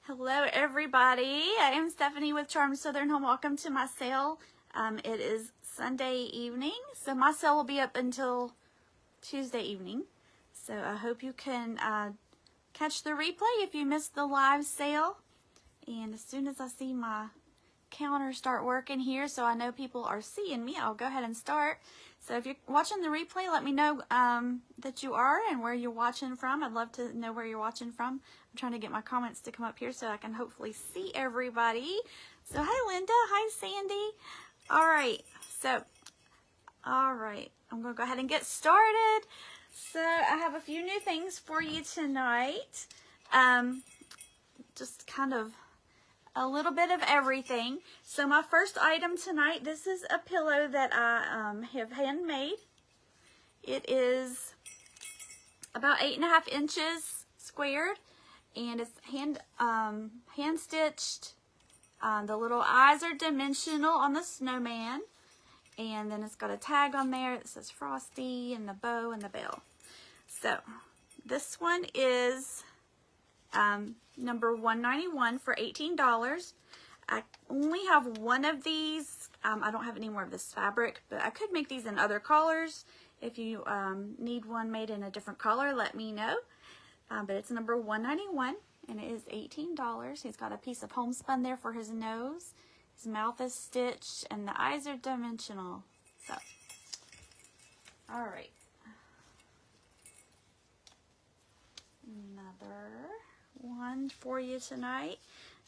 Hello everybody, I am Stephanie with Charm Southern Home. Welcome to my sale. It is Sunday evening, so my sale will be up until Tuesday evening. So I hope you can catch the replay if you missed the live sale. And as soon as I see my counter start working here, so I know people are seeing me, I'll go ahead and start. So if you're watching the replay, let me know that you are and where you're watching from. I'd love to know where you're watching from. I'm trying to get my comments to come up here so I can hopefully see everybody. So hi Linda, hi Sandy. All right, I'm gonna go ahead and get started. So I have a few new things for you tonight. Just kind of a little bit of everything. So my first item tonight, this is a pillow that I have handmade. It is about 8.5 inches squared, and it's hand stitched. The little eyes are dimensional on the snowman, and then it's got a tag on there that says Frosty and the bow and the bell. So this one is number 191 for $18. I only have one of these. I don't have any more of this fabric, but I could make these in other colors. If you need one made in a different color, let me know. But it's number 191 and it is $18. He's got a piece of homespun there for his nose. His mouth is stitched and the eyes are dimensional. So, all right. Another one for you tonight.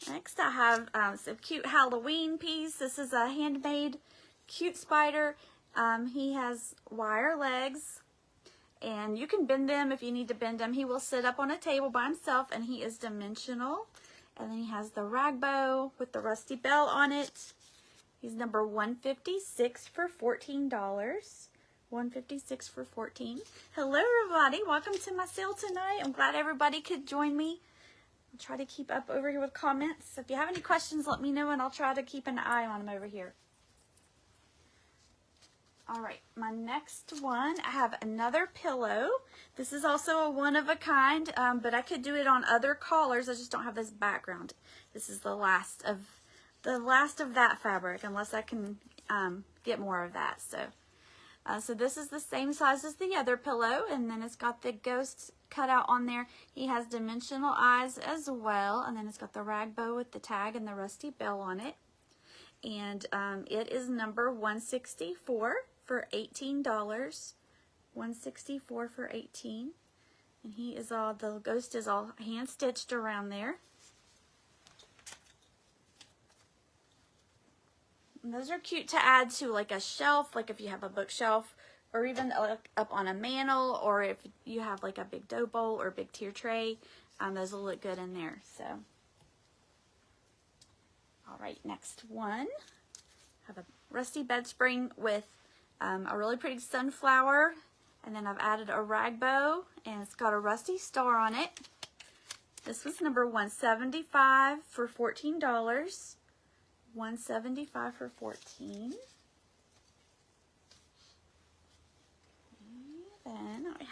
Next I have some cute Halloween piece. This is a handmade cute spider. He has wire legs, and you can bend them if you need to bend them. He will sit up on a table by himself, and he is dimensional. And then he has the rag bow with the rusty bell on it. He's number 156 for $14. 156 for $14. Hello everybody, welcome to my sale tonight. I'm glad everybody could join me. I'll try to keep up over here with comments. If you have any questions, let me know and I'll try to keep an eye on them over here. All right, my next one, I have another pillow. This is also a one of a kind, but I could do it on other collars. I just don't have this background. This is the last of that fabric, unless I can get more of that. So this is the same size as the other pillow, and then it's got the ghost cut out on there. He has dimensional eyes as well, and then it's got the rag bow with the tag and the rusty bell on it. And it is number 164 for $18. 164 for $18. And he is all, the ghost is all hand stitched around there. And those are cute to add to like a shelf, like if you have a bookshelf, or even up on a mantle, or if you have like a big dough bowl or big tier tray, those will look good in there. So, all right, next one. I have a rusty bed spring with a really pretty sunflower, and then I've added a rag bow, and it's got a rusty star on it. This was number 175 for $14. 175 for $14. And then I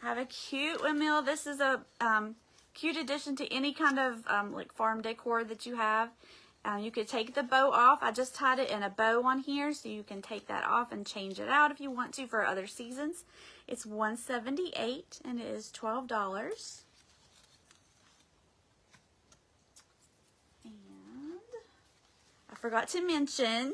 have a cute windmill. This is a cute addition to any kind of like farm decor that you have. You could take the bow off. I just tied it in a bow on here, so you can take that off and change it out if you want to for other seasons. It's $178 and it is $12. I forgot to mention,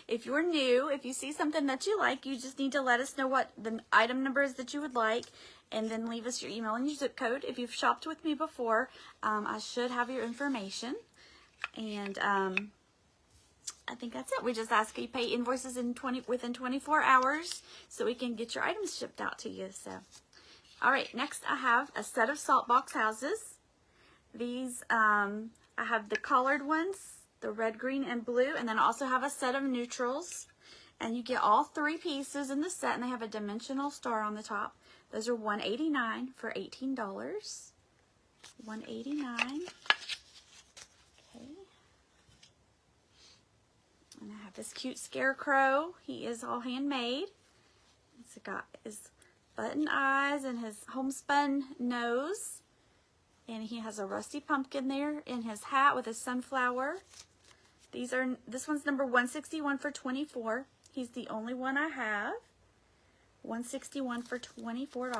if you're new, if you see something that you like, you just need to let us know what the item number is that you would like, and then leave us your email and your zip code. If you've shopped with me before, I should have your information. And I think that's it. We just ask you pay invoices within 24 hours so we can get your items shipped out to you. So, all right, next I have a set of salt box houses. These, I have the colored ones, the red, green, and blue, and then I also have a set of neutrals. And you get all 3 pieces in the set, and they have a dimensional star on the top. Those are $189 for $18. $189. Okay. And I have this cute scarecrow. He is all handmade. He's got his button eyes and his homespun nose. And he has a rusty pumpkin there in his hat with a sunflower. This one's number 161 for $24. He's the only one I have. 161 for $24. Okay,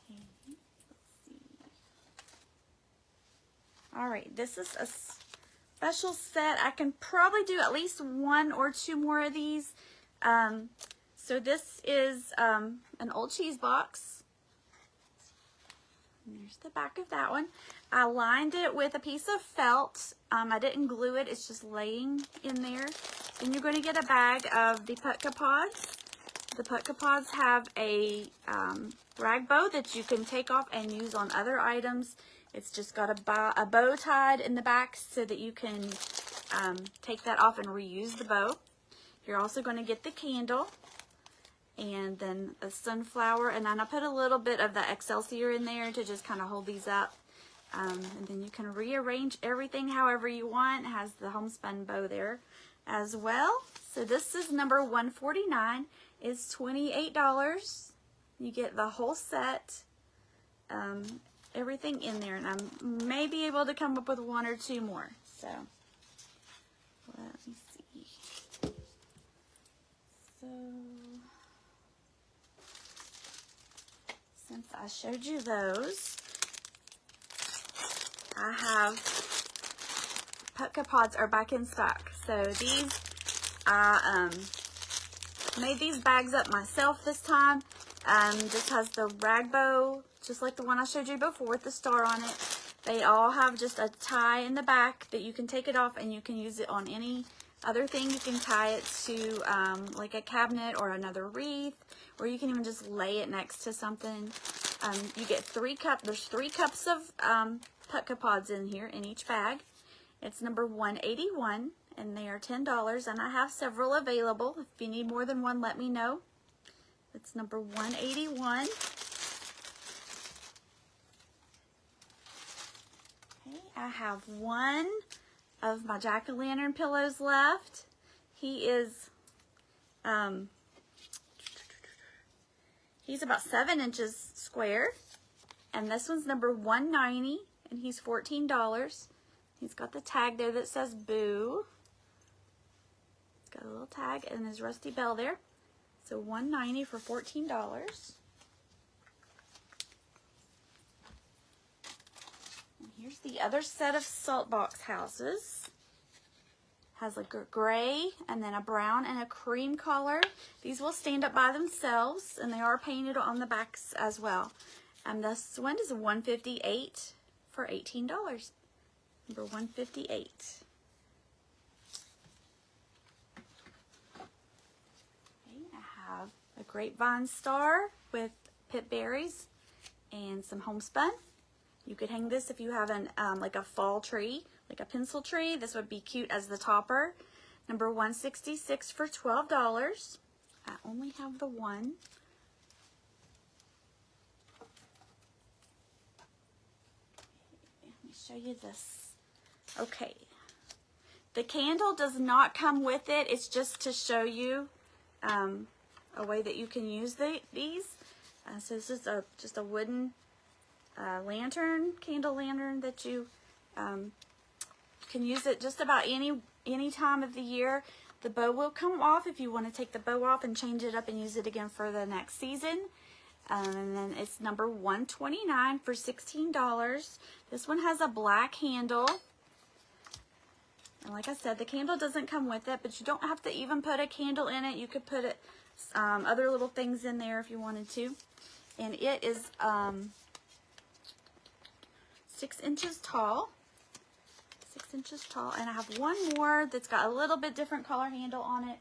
let's see. All right, this is a special set. I can probably do at least one or two more of these. So this is an old cheese box. And there's the back of that one. I lined it with a piece of felt. I didn't glue it. It's just laying in there. Then you're going to get a bag of the Putka Pods. The Putka Pods have a rag bow that you can take off and use on other items. It's just got a bow tied in the back so that you can take that off and reuse the bow. You're also going to get the candle. And then a sunflower, and then I put a little bit of the Excelsior in there to just kind of hold these up. And then you can rearrange everything however you want. It has the homespun bow there as well. So this is number 149. It's $28. You get the whole set, everything in there, and I may be able to come up with one or two more. So let me see. So since I showed you those, I have Putka Pods are back in stock. So these, I made these bags up myself this time. This has the rag bow, just like the one I showed you before with the star on it. They all have just a tie in the back that you can take it off and you can use it on any other thing. You can tie it to like a cabinet or another wreath, or you can even just lay it next to something. You get 3 cups. There's 3 cups of Putka Pods in here in each bag. It's number 181, and they are $10. And I have several available. If you need more than one, let me know. It's number 181. Okay, I have one of my jack-o'-lantern pillows left. He is he's about 7 inches square, and this one's number 190, and he's $14. He's got the tag there that says Boo. He's got a little tag and his rusty bell there. So $190 for $14. And here's the other set of salt box houses. Has like a gray and then a brown and a cream color. These will stand up by themselves, and they are painted on the backs as well. And this one is $158 for $18. Number 158. Okay, I have a grapevine star with pip berries and some homespun. You could hang this if you have an like a fall tree, like a pencil tree. This would be cute as the topper. Number 166 for $12. I only have the one. Let me show you this. Okay. The candle does not come with it. It's just to show you a way that you can use these. So this is just a wooden lantern, candle lantern that you can use it just about any time of the year. The bow will come off if you want to take the bow off and change it up and use it again for the next season. And then it's number 129 for $16. This one has a black handle. And like I said, the candle doesn't come with it, but you don't have to even put a candle in it. You could put it, other little things in there if you wanted to. And it is 6 inches tall. 6 inches tall. And I have one more that's got a little bit different color handle on it.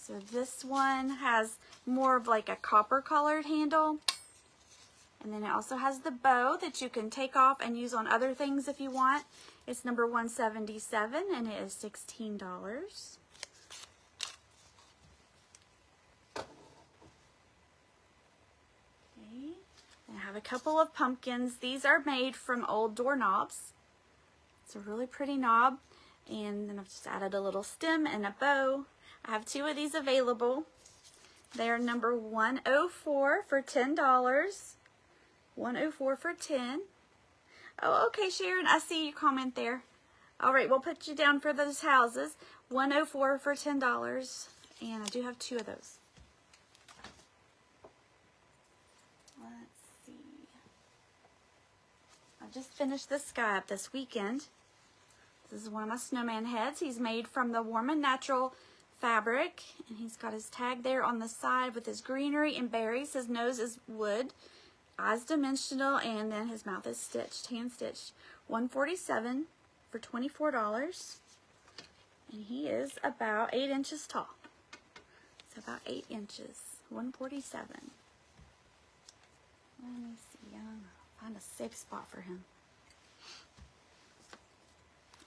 So this one has more of like a copper colored handle. And then it also has the bow that you can take off and use on other things if you want. It's number 177 and it is $16. Okay. I have a couple of pumpkins. These are made from old doorknobs. It's a really pretty knob. And then I've just added a little stem and a bow. I have 2 of these available. They're number 104 for $10. 104 for 10. Oh, okay, Sharon, I see your comment there. All right, we'll put you down for those houses. 104 for $10, and I do have 2 of those. Let's see. I just finished this guy up this weekend. This is one of my snowman heads. He's made from the Warm and Natural fabric, and he's got his tag there on the side with his greenery and berries. His nose is wood, eyes dimensional, and then his mouth is stitched, hand stitched. $147 for $24, and he is about 8 inches tall. It's about 8 inches. $147. Let me see. I'll find a safe spot for him.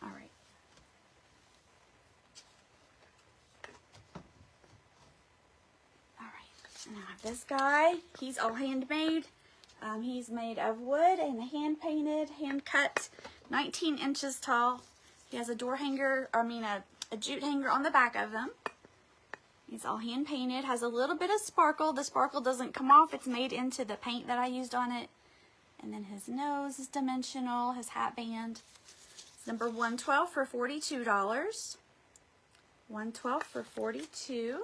All right. And I have this guy. He's all handmade. He's made of wood and hand painted, hand cut, 19 inches tall. He has a door hanger, a jute hanger on the back of him. He's all hand painted, has a little bit of sparkle. The sparkle doesn't come off. It's made into the paint that I used on it. And then his nose is dimensional, his hat band. It's number 112 for $42. 112 for $42.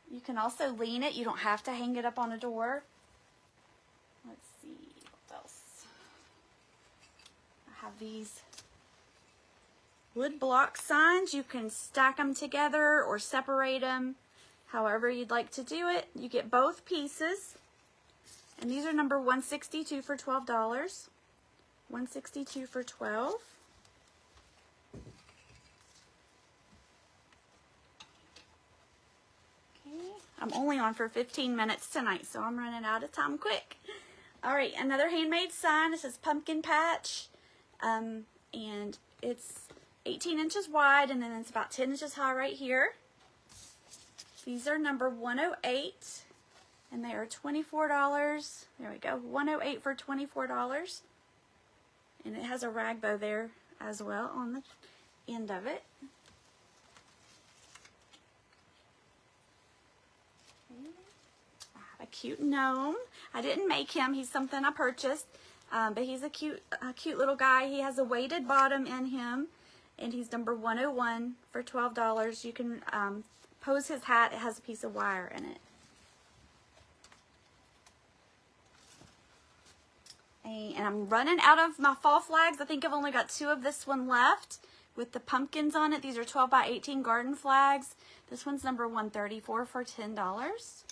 You can also lean it. You don't have to hang it up on a door. Let's see what else. I have these wood block signs. You can stack them together or separate them, however you'd like to do it. You get both pieces. And these are number 162 for $12. 162 for $12. I'm only on for 15 minutes tonight, so I'm running out of time quick. All right, another handmade sign. This is Pumpkin Patch, and it's 18 inches wide, and then it's about 10 inches high right here. These are number 108, and they are $24. There we go, 108 for $24. And it has a rag bow there as well on the end of it. A cute gnome. I didn't make him. He's something I purchased, but he's a cute little guy. He has a weighted bottom in him, and he's number 101 for $12. You can pose his hat. It has a piece of wire in it. And I'm running out of my fall flags. I think I've only got 2 of this one left with the pumpkins on it. These are 12 by 18 garden flags. This one's number 134 for $10.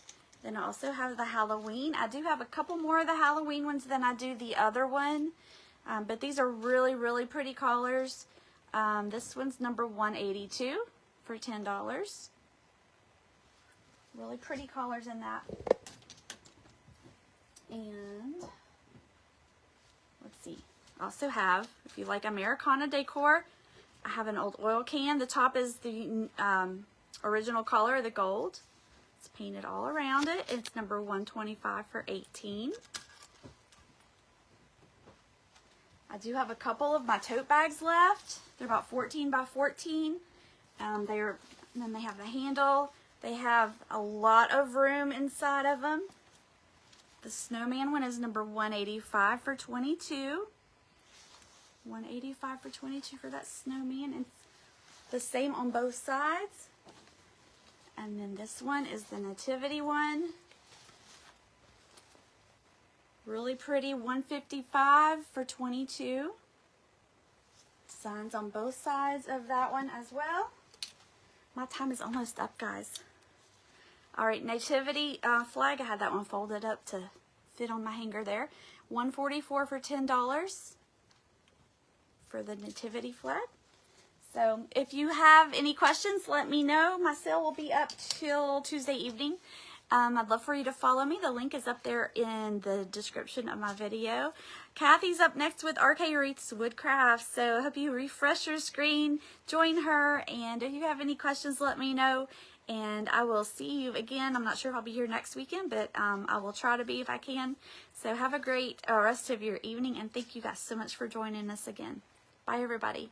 Then I also have the Halloween. I do have a couple more of the Halloween ones than I do the other one. But these are really, really pretty colors. This one's number 182 for $10. Really pretty colors in that. And let's see. I also have, if you like Americana decor, I have an old oil can. The top is the original color, the gold. It's painted all around it. It's number 125 for $18. I do have a couple of my tote bags left. They're about 14 by 14. And then they have the handle. They have a lot of room inside of them. The snowman one is number 185 for $22. 185 for $22 for that snowman. And the same on both sides. And then this one is the nativity one. Really pretty, 155 for $22. Signs on both sides of that one as well. My time is almost up, guys. All right, nativity flag. I had that one folded up to fit on my hanger there. 144 for $10 for the nativity flag. So if you have any questions, let me know. My sale will be up till Tuesday evening. I'd love for you to follow me. The link is up there in the description of my video. Kathy's up next with RK Wreaths Woodcraft. So I hope you refresh your screen, join her, and if you have any questions, let me know. And I will see you again. I'm not sure if I'll be here next weekend, but I will try to be if I can. So have a great rest of your evening, and thank you guys so much for joining us again. Bye, everybody.